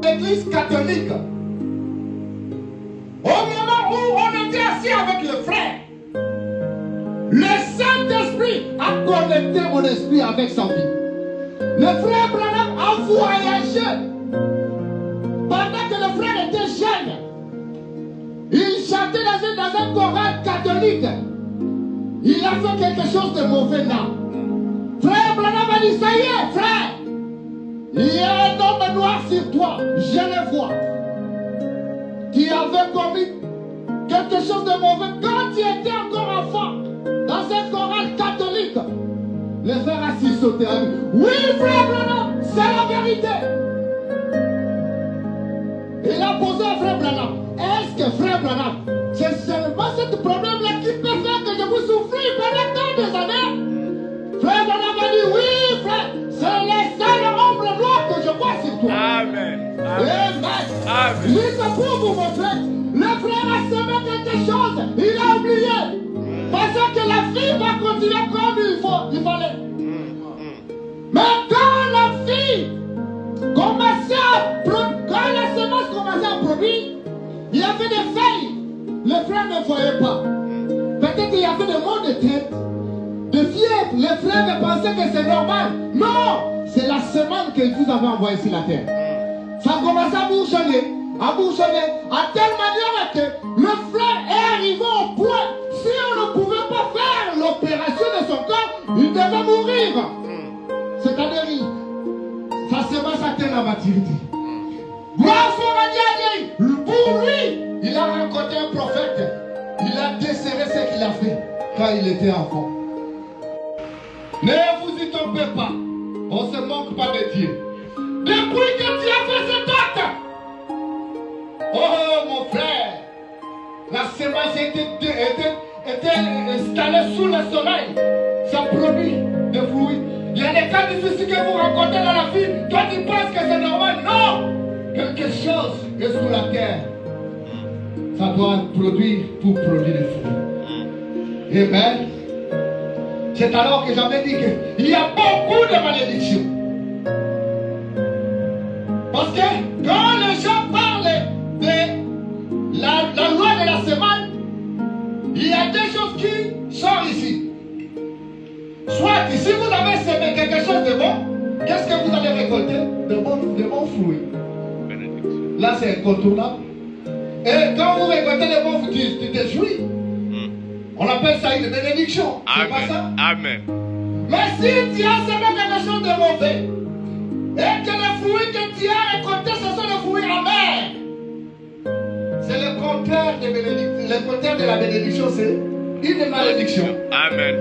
l'église catholique. Au moment où on était assis avec le frère, le Saint-Esprit a connecté mon esprit avec sa vie. Le frère Branham a voyagé. Pendant que le frère était jeune, il chantait dans un choral catholique. Il a fait quelque chose de mauvais là. Frère Branham a dit, ça y est, frère, il y a un homme noir sur toi, je le vois. Tu avais commis quelque chose de mauvais quand tu étais encore enfant, dans un choral catholique. Le frère a sauté à lui. Oui, frère Branham, c'est la vérité. Il a posé à frère Branham. Est-ce que frère Branham, c'est seulement ce problème-là qui peut faire que je vous souffrir pendant tant des années? Frère Branham a dit, oui, frère, c'est le seul ombre noir que je vois sur toi. Amen. Amen. Juste pour vous montrer, le frère a semé quelque chose, il a oublié. Parce que la vie va continuer comme il fallait. Mais quand la vie commençait quand la semence commençait à produire, il y avait des feuilles. Le frère ne voyait pas. Peut-être qu'il y avait des maux de tête, de fièvre. Le frère ne pensait que c'est normal. Non, c'est la semence que vous avez envoyée sur la terre. Ça a commencé à bourgeonner, à telle manière que le frère est arrivé au point, si on ne pouvait pas faire l'opération de son corps, il devait mourir. C'est-à-dire, sa semence atteint la maturité. Gloire soit à Dieu. Pour lui, il a rencontré un prophète. Il a desserré ce qu'il a fait quand il était enfant. Ne vous y trompez pas. On ne se moque pas de Dieu. Depuis que tu as fait cet acte, oh mon frère, la semence était installée sous le soleil. Ça produit des fruits. Il y a des cas difficiles que vous rencontrez dans la vie. Toi tu penses que c'est normal. Non! Quelque chose est sous la terre. Ça doit produire pour produire des fruits. Amen. C'est alors que j'avais dit qu'il y a beaucoup de malédictions. Parce que quand les gens parlent de la loi de la semence, il y a des choses qui sortent ici. Soit si vous avez semé quelque chose de bon, qu'est-ce que vous allez récolter? De bons fruits. Là, c'est incontournable. Et quand vous récoltez de bons fruits, tu te jouis. On appelle ça une bénédiction. C'est pas ça? Amen. Mais si tu as semé quelque chose de mauvais, et que les fruits que tu as récoltés, ce sont les fruits amers, c'est le contraire de bénédiction. Le contraire de la bénédiction, c'est une malédiction. Amen.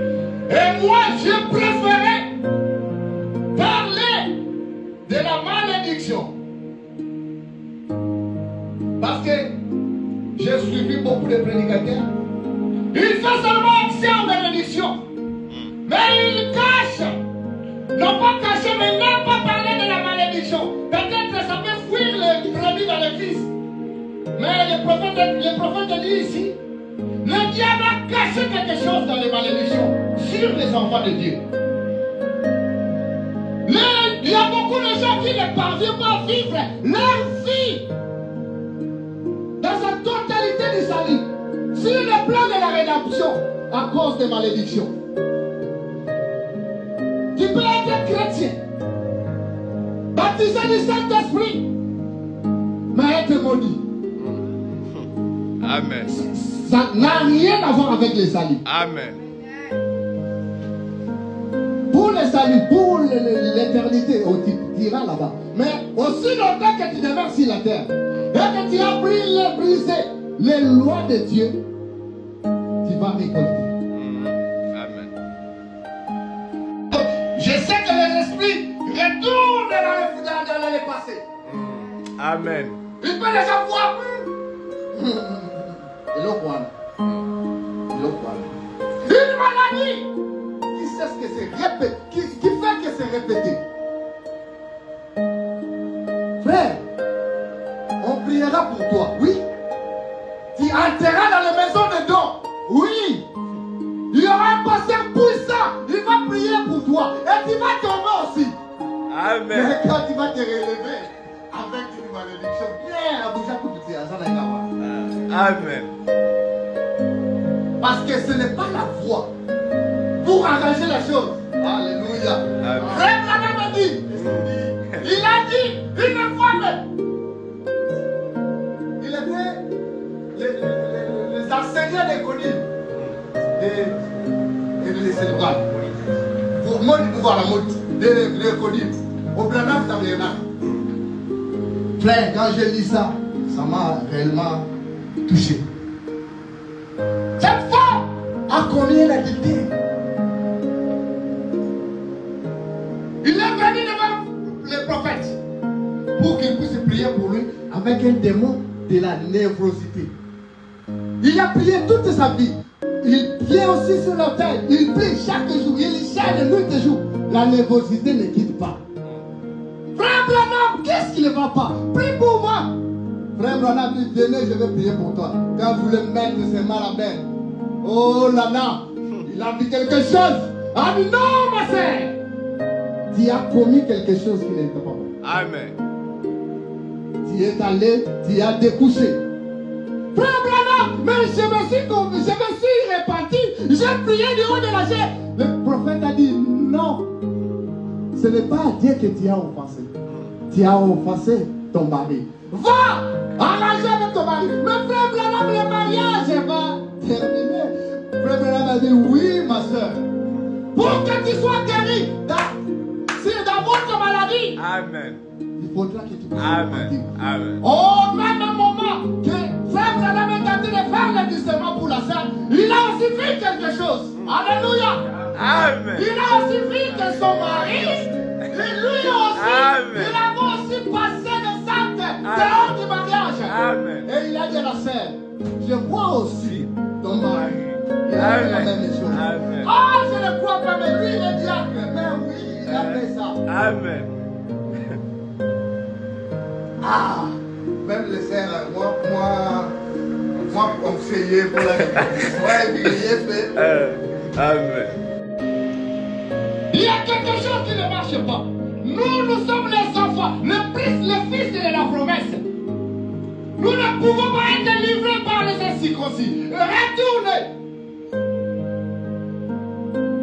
Et moi, je préférais parler de la malédiction. Parce que j'ai suivi beaucoup de prédicateurs. Ils font seulement accès aux bénédictions. Mais ils cachent. Non pas cacher, mais non pas parler de la malédiction. Peut-être que ça peut fuir les brebis dans l'église. Mais le prophète dit ici, le diable a caché quelque chose dans les malédictions sur les enfants de Dieu. Il y a beaucoup de gens qui ne parviennent pas à vivre leur vie dans sa totalité du salut sur le plan de la rédemption à cause des malédictions. Tu peux être chrétien, baptisé du Saint-Esprit, mais être maudit. Amen. Ça n'a rien à voir avec le salut. Amen. Pour le salut, pour l'éternité, tu iras là-bas. Mais aussi longtemps que tu demeures sur la terre et que tu as brisé les lois de Dieu, tu vas récolter. Amen. Je sais que les esprits retournent dans le passé. Amen. Il peut les avoir. Une maladie qui sait ce que c'est répété, qui fait que c'est répété. Frère, on priera pour toi, oui. Tu entreras dans la maison de dons, oui. Il y aura un pasteur puissant, il va prier pour toi et tu vas tomber aussi. Amen. Mais quand tu vas te relever avec une malédiction. Viens, Abuja, Amen. Parce que ce n'est pas la voie pour arranger la chose. Alléluia. Frère Branham a dit, il a dit une fois même, il était les enseignants des connus et de les célébrer. Pour moi, du pouvoir la mode des connus. Au Branham, ça vient là. Frère, quand j'ai lu ça, ça m'a réellement touché. Cette femme a commis l'adultère. Il est venu devant les prophètes pour qu'ils puissent prier pour lui avec un démon de la névrosité. Il a prié toute sa vie. Il vient aussi sur l'autel. Il prie chaque jour. Il cherche de nuit et jour. La névrosité ne quitte pas. Frère Branham, qu'est-ce qui ne va pas? Prie pour moi. Frère Branham dit, venez, je vais prier pour toi. Quand vous le mettez ses mains à la main. Oh là là, il a vu quelque chose. Ah dit non, ma sœur. Tu as commis quelque chose qui n'était pas bon. Amen. Tu es allé, tu as découché. Frère Branham, mais je me suis réparti. J'ai prié du haut de la chair. Le prophète a dit non. Ce n'est pas à Dieu que tu as offensé. Tu as offensé ton mari. Va arranger avec ton mari. Mais frère Branham, le mariage va terminer. Frère Branham a dit oui, ma soeur. Pour que tu sois guéri dans votre maladie. Amen. Il faudra que tu puisses Amen. Amen. Au même moment que frère Branham est en train de faire le discernement pour la sœur, il a aussi vu quelque chose. Alléluia. Amen. Il a aussi vu que son mari, et lui aussi, Amen. il avait aussi passé le sang dehors du mariage. Amen. Et il a dit à la sœur, je vois aussi ton mari. Il a fait la même chose. Amen. Ah, je ne crois pas, mais lui, il est diacre. Mais oui, il a fait ça. Amen. Ah, même les sœurs, moi, conseiller pour la Amen. Il y a quelque chose qui ne marche pas. Nous sommes les enfants, les fils de la promesse. Nous ne pouvons pas être délivrés par les incirconcis. Retournez.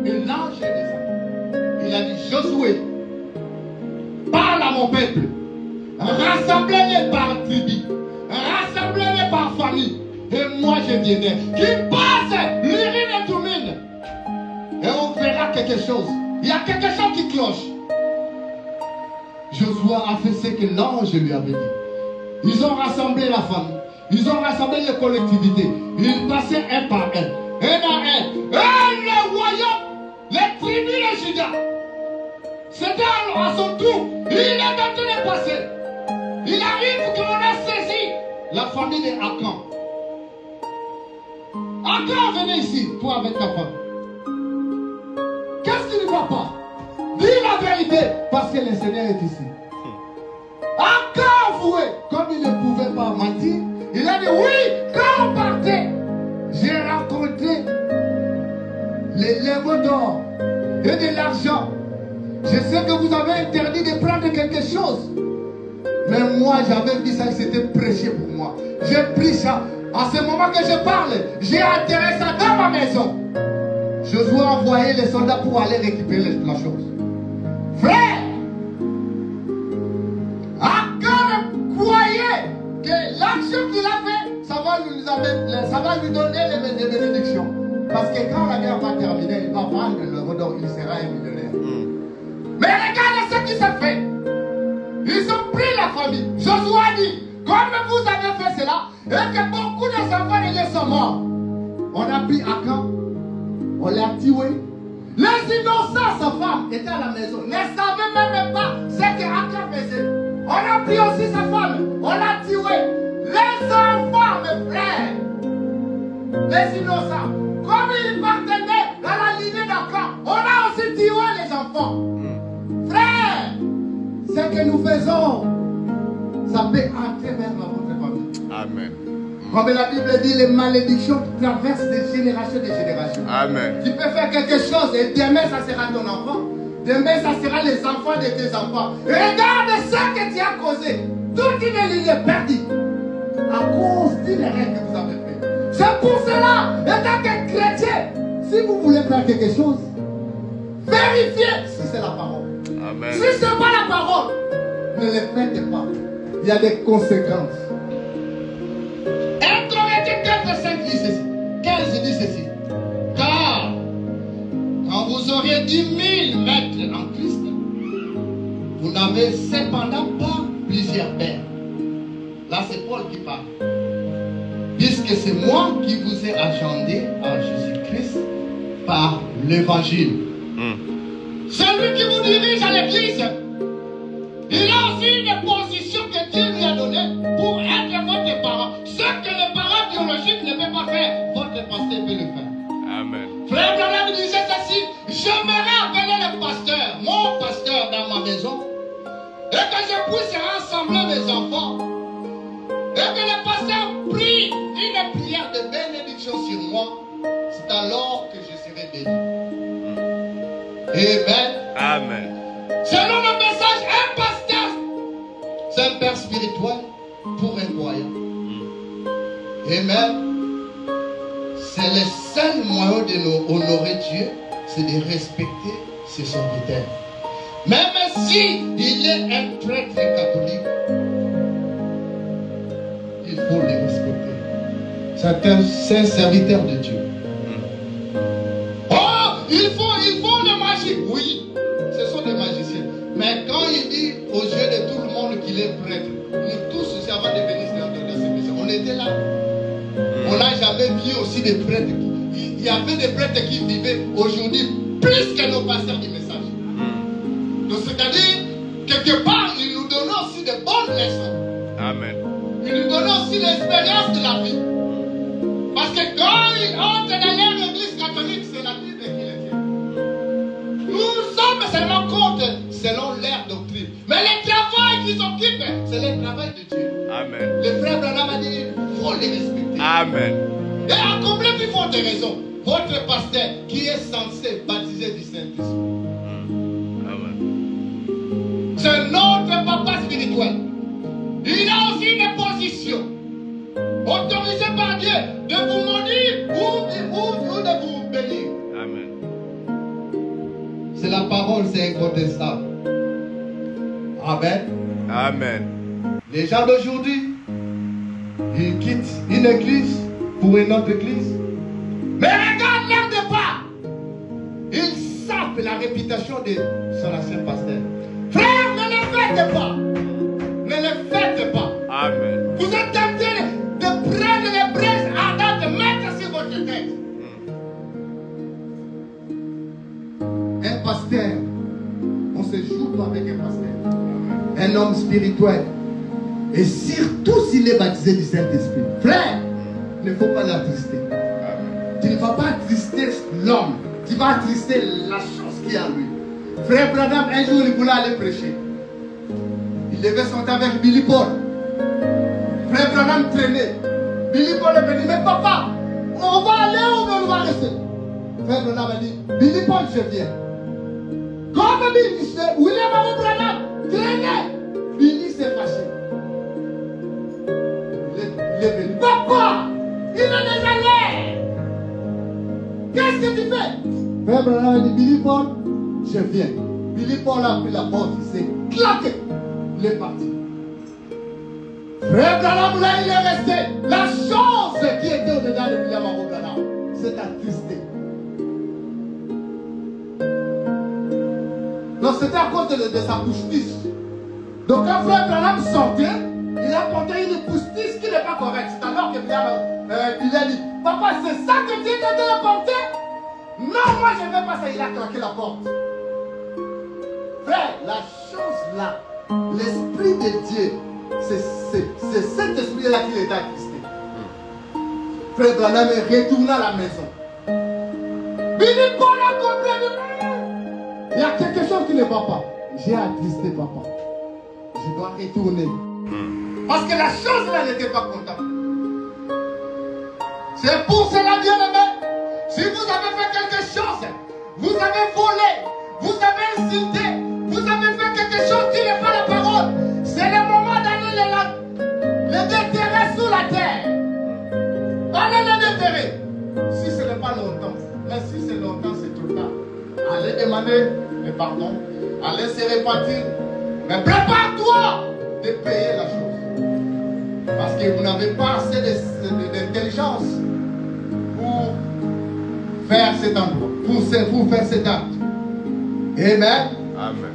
Et l'ange est descendu. Il a dit, Josué, parle à mon peuple. Rassemblez-les par tribu. Rassemblez-les par famille. Et moi je viendrai. Qu'il passe l'urine et tourmine. Et on verra quelque chose. Il y a quelque chose qui cloche. Josué a fait ce que l'ange lui avait dit. Ils ont rassemblé la famille. Ils ont rassemblé les collectivités. Ils passaient un par un. Un à un. Et le royaume, les tribus de Juda. C'était à son tour. Il est en train de passer. Il arrive qu'on a saisi la famille de Akan. Akan, venez ici, toi avec ta femme. Qu'est-ce qui ne va pas? Dis la vérité, parce que le Seigneur est ici. Akan avoué, comme il ne pouvait pas mentir, il a dit oui, quand on partait, j'ai rencontré les lingots d'or et de l'argent. Je sais que vous avez interdit de prendre quelque chose. Mais moi, j'avais vu ça, c'était prêché pour moi. J'ai pris ça. À ce moment que je parle, j'ai enterré ça dans ma maison. Je dois envoyer les soldats pour aller récupérer la chose. Frère, Akan croyait que l'action qu'il a fait, ça va lui donner les bénédictions. Parce que quand la guerre va terminer, il va vendre le redor, il sera un millionnaire. Mais regardez ce qui s'est fait. Ils ont pris la famille. Josué a dit, comme vous avez fait cela, et que beaucoup de enfants de Dieu sont morts. On a pris Akan, on l'a tué. Les innocents, sa femme, était à la maison, ne savaient même pas ce que Akan faisait. On a pris aussi sa femme, on l'a tué. Les enfants, mes frères, les innocents, comme ils partenaient dans la lignée d'Akan, on a aussi tué les enfants. Frère, ce que nous faisons, ça peut entrer vers votre famille. Amen. Comme la Bible dit, les malédictions traversent de génération en génération. Amen. Tu peux faire quelque chose et demain ça sera ton enfant. Demain ça sera les enfants de tes enfants. Regarde ce que tu as causé. Toute une il est perdu. À cause d'une erreur que vous avez fait. C'est pour cela, étant qu'un chrétien, si vous voulez faire quelque chose, vérifiez si c'est la parole. Amen. Si ce n'est pas la parole, ne le faites pas. Il y a des conséquences. 1 Corinthiens 4, 5 dit ceci. 15 dit ceci. Car, quand vous aurez 10 000 maîtres en Christ, vous n'avez cependant pas plusieurs pères. Là, c'est Paul qui parle. Puisque c'est moi qui vous ai agendé à Jésus-Christ par l'évangile. Celui qui vous dirige à l'église, il a aussi une position que Dieu lui a donnée pour être votre parent. Ce que les parents biologiques ne peuvent pas faire, votre pasteur peut le faire. Amen. Frère Branham disait ceci: j'aimerais appeler le pasteur, mon pasteur dans ma maison, et que je puisse rassembler mes enfants, et que le pasteur prie une prière de bénédiction sur moi. C'est alors que je serai béni. Amen. Amen. Selon le message, un pasteur, c'est un père spirituel pour un croyant. Amen. C'est le seul moyen de nous honorer Dieu, c'est de respecter ses serviteurs. Même si il est un prêtre catholique, il faut le respecter. C'est un serviteur de Dieu. Oh, il faut le magie. Oui, ce sont des magiciens. Mais quand il dit aux yeux de tout le monde qu'il est prêtre, nous tous aussi avant de venir dans cette mission, on était là. On n'a jamais vu aussi des prêtres. Il y avait des prêtres qui vivaient aujourd'hui plus que nos pasteurs du message. Donc c'est-à-dire, quelque part, ils nous donnent aussi de bonnes leçons. Amen. Ils nous donnent aussi l'expérience de la vie. Parce que quand ils entrent dans leur église catholique, c'est la Bible qui les tient. Nous sommes seulement contre selon leur doctrine. Mais le travail qu'ils occupent, c'est le travail de Dieu. Amen. Le frère Branham a dit, il faut les respecter. Amen. Et à combien plus forte raison, votre pasteur qui est censé baptiser du Saint-Esprit. C'est notre papa spirituel. Il a aussi une position autorisée par Dieu de vous maudire ou de vous bénir. Amen. C'est la parole, c'est incontestable. Amen. Amen. Les gens d'aujourd'hui, ils quittent une église pour une autre église. Mais regarde leur départ. Ils savent la réputation de son ancien pasteur. Frère, ne le faites pas. Ne le faites pas. Amen. Vous êtes tentés de prendre les braises ardentes, de mettre sur votre tête. Un pasteur, on se joue pas avec un pasteur. Un homme spirituel. Et surtout s'il est baptisé du Saint-Esprit. Frère, il ne faut pas l'attrister. Tu ne vas pas attrister l'homme. Tu vas attrister la chose qui est en lui. Frère Branham, un jour, il voulait aller prêcher. Il devait sortir avec Billy Paul. Frère Branham traînait. Billy Paul est venu, mais papa, on va aller ou on va rester? Frère Branham a dit, Billy Paul, je viens. Comme William Branham traînait, Billy s'est fâché. Il est venu. Papa, il est déjà l'air. Qu'est-ce que tu fais? Frère Branham a dit, Billy Paul, je viens. Billy Paul a pris la porte, il s'est claqué. Il est parti. Frère Branham, là, il est resté. La chose qui était au-dedans de William Branham, c'est attristé. Donc, c'était à cause de sa pousse-tisse. Donc, quand Frère Branham sortait, il a porté une pousse-tisse qui n'est pas correcte. C'est alors que il a dit, papa, c'est ça que tu étais de porter? Non, moi, je ne veux pas ça. Il a claqué la porte. Frère, la chose là, l'esprit de Dieu, c'est cet esprit-là qui est attristé. Frère Branham est retourné à la maison. Billy Paul a compris. Il y a quelque chose qui ne va pas. J'ai attristé papa. Je dois retourner. Parce que la chose là n'était pas contente. C'est pour cela, bien-aimé, si vous avez fait quelque chose, vous avez volé, vous avez insulté, vous avez fait quelque chose qui n'est pas la parole, c'est le moment d'aller demander le pardon, allez se repentir. Mais prépare-toi de payer la chose. Parce que vous n'avez pas assez d'intelligence pour faire cet endroit, pour faire cet acte. Amen. Amen.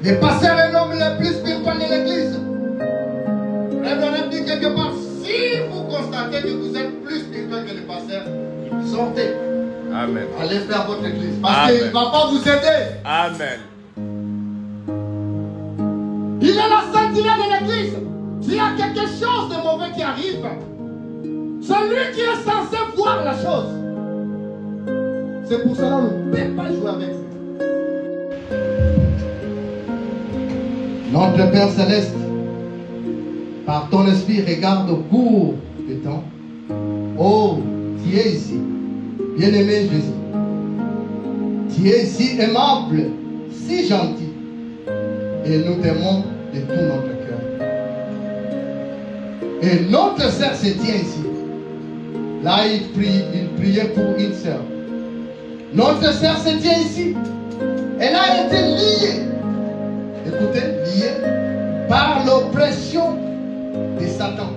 Les pasteurs est l'homme le plus spirituel de l'église. Frère Branham dit quelque part, si vous constatez que vous êtes plus spirituel que les pasteurs, sortez. Amen. Allez faire votre église. Parce qu'il ne va pas vous aider. Amen. Il est la sentinelle de l'église. S'il y a quelque chose de mauvais qui arrive, c'est lui qui est censé voir la chose. C'est pour cela qu'on ne peut pas jouer avec lui. Notre Père Céleste, par ton esprit, regarde au cours du temps. Oh, tu es ici, bien-aimé Jésus. Tu es ici aimable, si gentil. Et nous t'aimons de tout notre cœur. Et notre sœur se tient ici. Là, il priait pour une sœur. Notre sœur se tient ici. Elle a été liée. Écoutez, liée par l'oppression de Satan.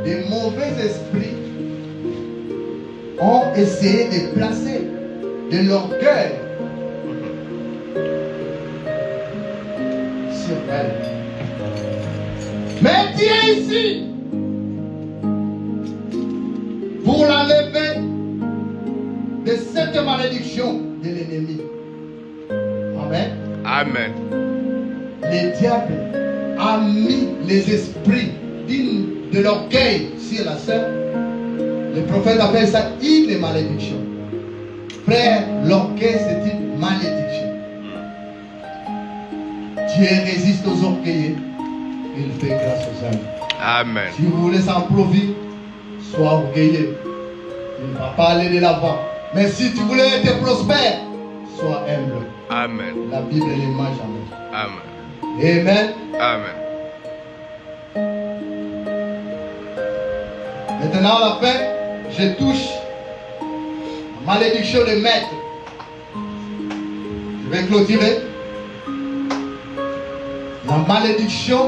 Des mauvais esprits ont essayé de placer de l'orgueil sur elle. Mais tu es ici pour l'enlever de cette malédiction de l'ennemi. Amen. Amen. Le diable a mis les esprits de l'orgueil sur la sœur. Le prophète appelle ça une malédiction. Frère, l'orgueil c'est une malédiction. Dieu résiste aux orgueilleux. Il fait grâce aux hommes. Amen. Si vous voulez s'approvisionner, sois orgueilleux. Il ne va pas aller de l'avant. Mais si tu voulais être prospère, sois humble. Amen. La Bible ne ment jamais. Amen. Amen. Amen. Maintenant, à la fin, je touche la malédiction de maître. Je vais clôturer. La malédiction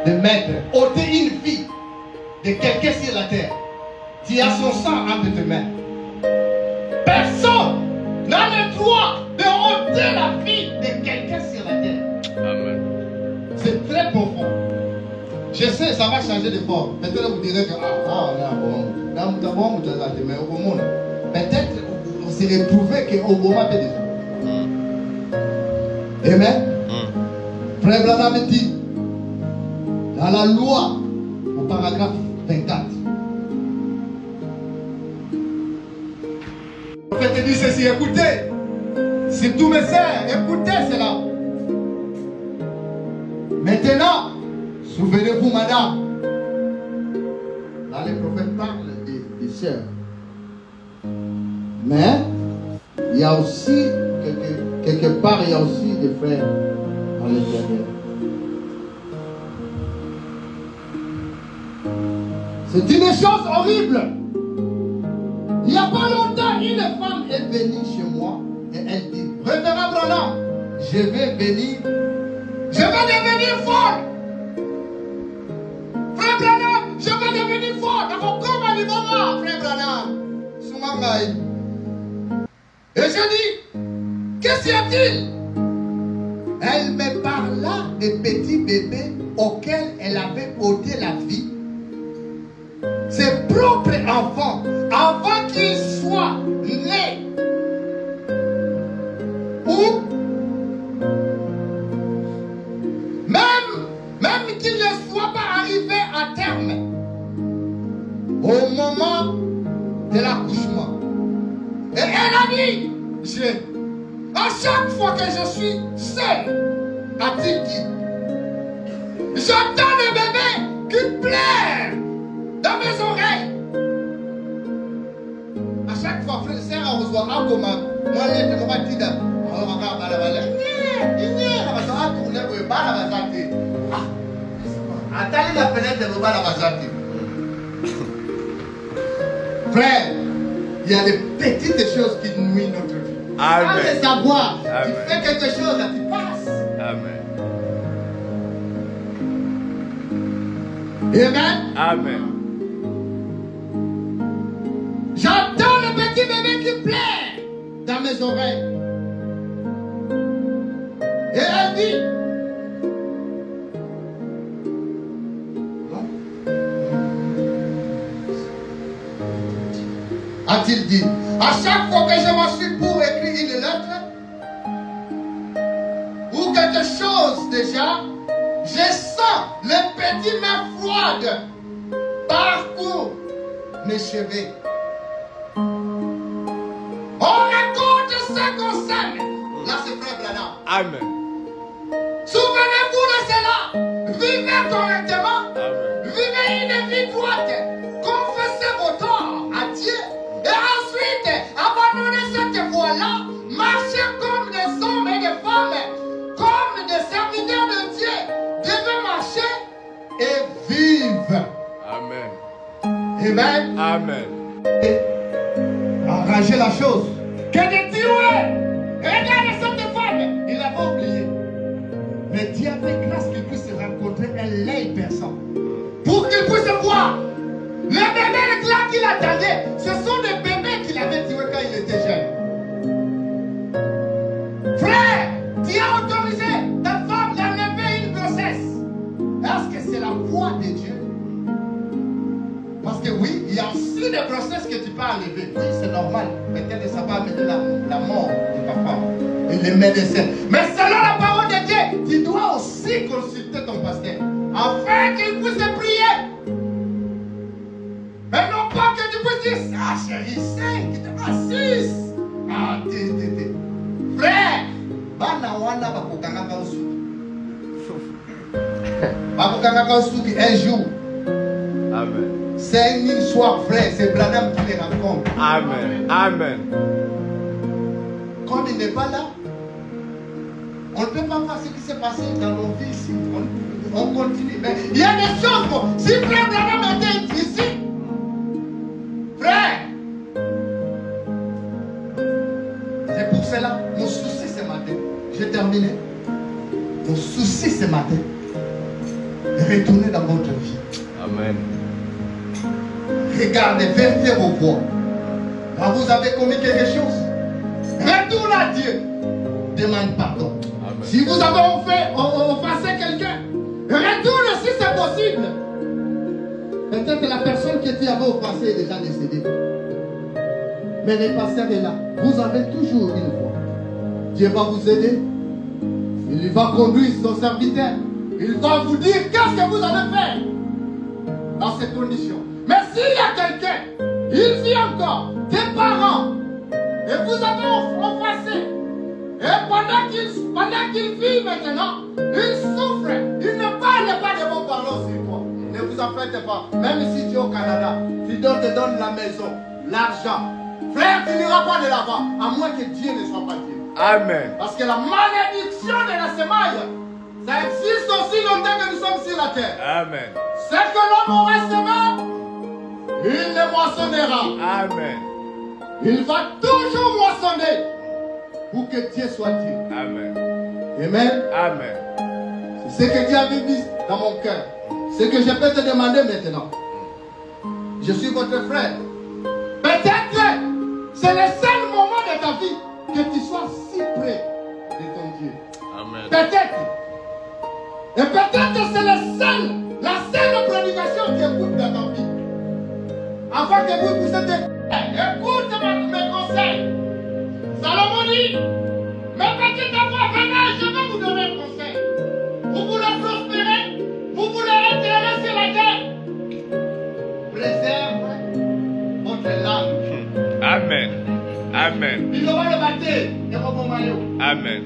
de maître. Ôter une vie de quelqu'un sur la terre. Tu as son sang entre tes mains. Personne n'a le droit de ôter la vie de quelqu'un sur la terre. Amen. C'est très profond. Je sais, ça va changer de forme. Peut-être vous direz que peut-être vous serez prouvé que Obama fait déjà. Amen. Frère Branham dit dans la loi au paragraphe 24. Le prophète dit ceci, écoutez, si tous mes sœurs, écoutez cela. Maintenant, souvenez-vous, madame. Là, le prophète parle des sœurs. Mais, il y a aussi, quelque part, il y a aussi des frères dans l'intérieur. C'est une chose horrible. Il n'y a pas longtemps, une femme est venue chez moi et elle dit, Révérend Branham, je vais devenir folle. Frère Branham, je vais devenir folle. D'abord, comme à l'Iboma, Frère Branham. Soumangaï. Et je dis, qu'est-ce y a-t-il? Elle me parla des petits bébés auxquels elle avait ôté la vie. Ses propres enfants, avant qu'ils soient nés. Ou même qu'ils ne soient pas arrivés à terme au moment de l'accouchement. Et elle a dit, à chaque fois que je suis seule, a-t-il dit, j'entends le bébé qui pleure dans mes oreilles. À chaque fois, frère, c'est à reçoit un comment. Moi, je ne vais pas dire, attendez la fenêtre de Roba la Bazati. Frère, il y a des petites choses qui nuisent Sans Amen. le savoir, Amen. tu fais quelque chose, tu passes. Amen. Amen. Amen. J'entends le petit bébé qui pleure dans mes oreilles. Et elle dit, a-t-il dit, à chaque fois que je m'assois pour écrire une lettre ou quelque chose déjà, je sens le petit main froide parcourt mes cheveux. On raconte ce qu'on sème. Là, c'est frère Branham. Amen. Souvenez-vous de cela. Vivez correctement. Amen. Vivez une vie droite. Confessez vos torts à Dieu. Et ensuite, abandonnez cette voie-là. Marchez comme des hommes et des femmes. Comme des serviteurs de Dieu. Devez marcher et vivre. Amen. Amen. Amen. Et arranger la chose. Que de tuer. Regarde cette femme. Il l'avait oublié. Mais Dieu a fait grâce qu'il puisse rencontrer un laid personne. Pour qu'il puisse voir. Les bébés là qu'il attendait, ce sont des bébés qu'il avait tués quand il était jeune. Frère, Dieu a autorisé ta femme d'enlever une grossesse. Est-ce que c'est la voix de Dieu? Parce que oui, il y a aussi des grossesses que tu peux enlever. Oui, c'est normal. Peut-être ça va amener la mort de ta femme et les médecins. Mais selon la parole de Dieu, tu dois aussi consulter ton pasteur afin qu'il puisse prier. Mais non pas que tu puisses dire, ah chérie, 5, 6. Ah, frère, bana wana bakokanga usuki un jour. Amen. C'est une histoire vraie, c'est Branham qui les raconte. Amen. Amen. Comme il n'est pas là, on ne peut pas voir ce qui s'est passé dans nos vies ici. On continue. Mais il y a des choses. Si frère Branham était ici, frère, c'est pour cela, mon souci ce matin, j'ai terminé. Mon souci ce matin, de retourner dans votre vie. Amen. Regardez, vérifiez vos voix. Quand vous avez commis quelque chose, retournez à Dieu. Demande pardon. Amen. Si vous avez offensé quelqu'un, retourne si c'est possible. Peut-être la personne que tu avais offensée est déjà décédée. Mais les pasteurs est là. Vous avez toujours une voix. Dieu va vous aider. Il va conduire son serviteur. Il va vous dire qu'est-ce que vous allez faire dans ces conditions. Mais s'il y a quelqu'un, il vit encore, des parents, et vous avez offensé, et pendant qu'il vit maintenant, il souffre, il ne parle pas de bons paroles sur toi. Ne vous en faites pas. Même si tu es au Canada, tu te donnes la maison, l'argent. Frère, tu n'iras pas de là-bas, à moins que Dieu ne soit pas Dieu. Amen. Parce que la malédiction de la semaille, ça existe aussi longtemps que nous sommes sur la terre. Amen. Ce que l'homme aura semé, il le moissonnera. Amen. Il va toujours moissonner pour que Dieu soit Dieu. Amen. Amen. Amen. C'est ce que Dieu avait mis dans mon cœur. Ce que je peux te demander maintenant. Je suis votre frère. Peut-être c'est le seul moment de ta vie que tu sois si près de ton Dieu. Amen. Peut-être. Et peut-être c'est la seule prédication qui écoute dans ta vie. Avant que vous puissiez dire, écoute mes conseils. Salomon dit, mes petits enfants, venez, je vais vous donner un conseil. Vous voulez prospérer, vous voulez être heureux sur la terre. Préserve votre langue. Amen. Amen. Il aura le bâté de vos maillots. Amen.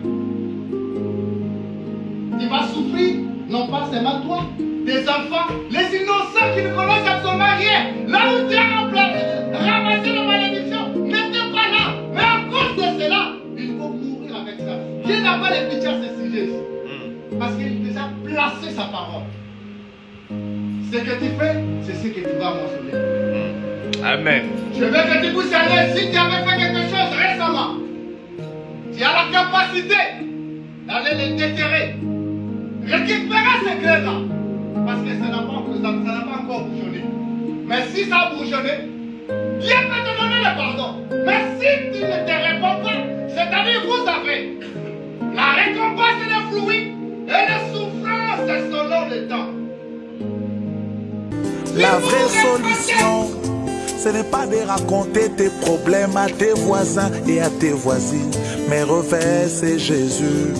Tu vas souffrir, non pas seulement toi, tes enfants, les innocents qui ne connaissent absolument rien. Là où tu as ramassé la malédiction, n'était pas là. Mais à cause de cela, il faut mourir avec ça. Dieu n'a pas les pitié à ce sujet ici. Parce qu'il a déjà placé sa parole. Ce que tu fais, c'est ce que tu vas mentionner. Amen. Je veux que tu puisses aller, si tu avais fait quelque chose récemment, qui a la capacité d'aller les déterrer, récupérer ces grains-là, parce que ça n'a pas encore bourgeonné. Mais si ça a bourgeonné, Dieu peut te donner le pardon. Mais si tu ne te réponds pas, c'est-à-dire vous avez la récompense et le fruit et la souffrance selon le temps. La vraie solution, ce n'est pas de raconter tes problèmes à tes voisins et à tes voisines, mais revers Jésus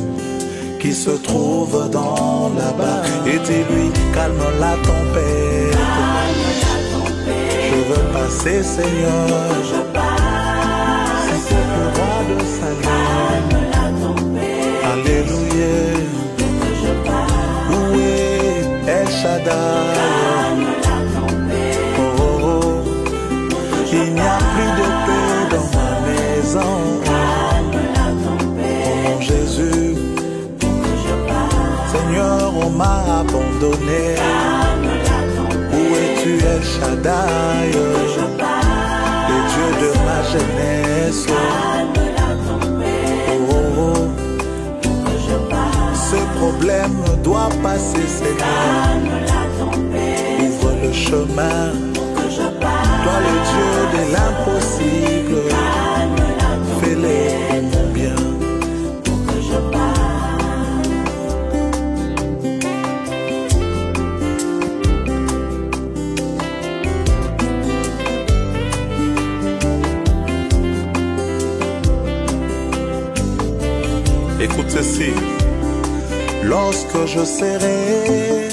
qui se trouve dans là-bas et dis-lui calme la tempête. Je veux passer, Seigneur, si c'est le roi de salut. Alléluia. Où est El Shaddai? Oh, oh, oh. Il n'y a plus de paix dans ma maison. Oh mon Jésus, Seigneur, on m'a abandonné. Où es-tu, El Shaddai, le Dieu de ma jeunesse? Oh, oh, oh. Ce problème doit passer, Seigneur. Ouvre le chemin. Toi, le Dieu de l'impossible, fais-les pour mon bien. Écoute ceci. Lorsque je serai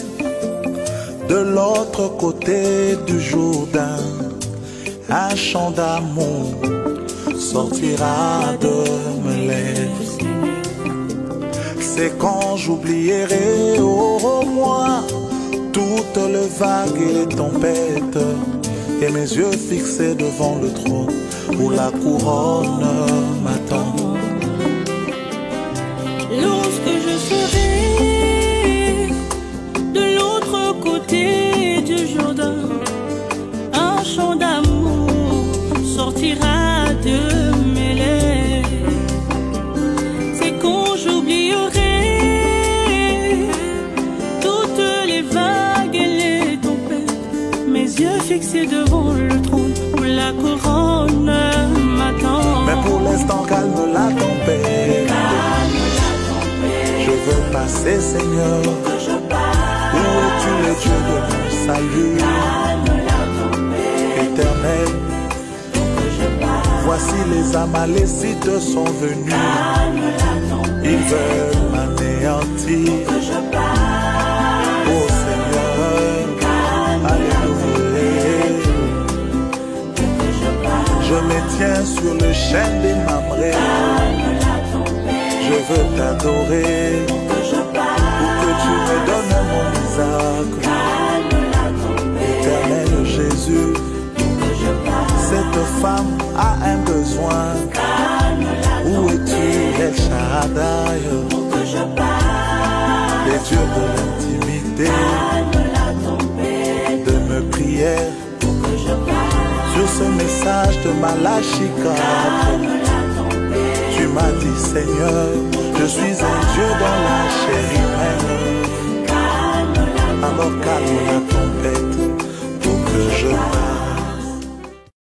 de l'autre côté du Jourdain, un chant d'amour sortira de mes lèvres. C'est quand j'oublierai, oh moi, toutes les vagues et les tempêtes, et mes yeux fixés devant le trône où la couronne m'attend. Lorsque je serai de l'autre côté du Jourdain, un chant d'amour sortira de mes lèvres. C'est quand j'oublierai toutes les vagues et les tempêtes, mes yeux fixés devant le trône où la couronne m'attend. Mais pour l'instant, calme la tempête. Je veux passer, Seigneur. Où es-tu, le Dieu de mon salut? Éternel, voici les Amalécites sont venus. Ils veulent m'anéantir. Oh Seigneur, alléluia. Je me tiens sur le chêne des Mamré. Je veux t'adorer pour que tu me donnes mon Isaac. Éternel Jésus, cette femme a un besoin. Où es-tu, El Shaddai, les dieux de l'intimité, de mes prières, sur ce message de Malachi 4. Tu m'as dit, Seigneur, je suis un Dieu dans la chair humaine. Alors calme la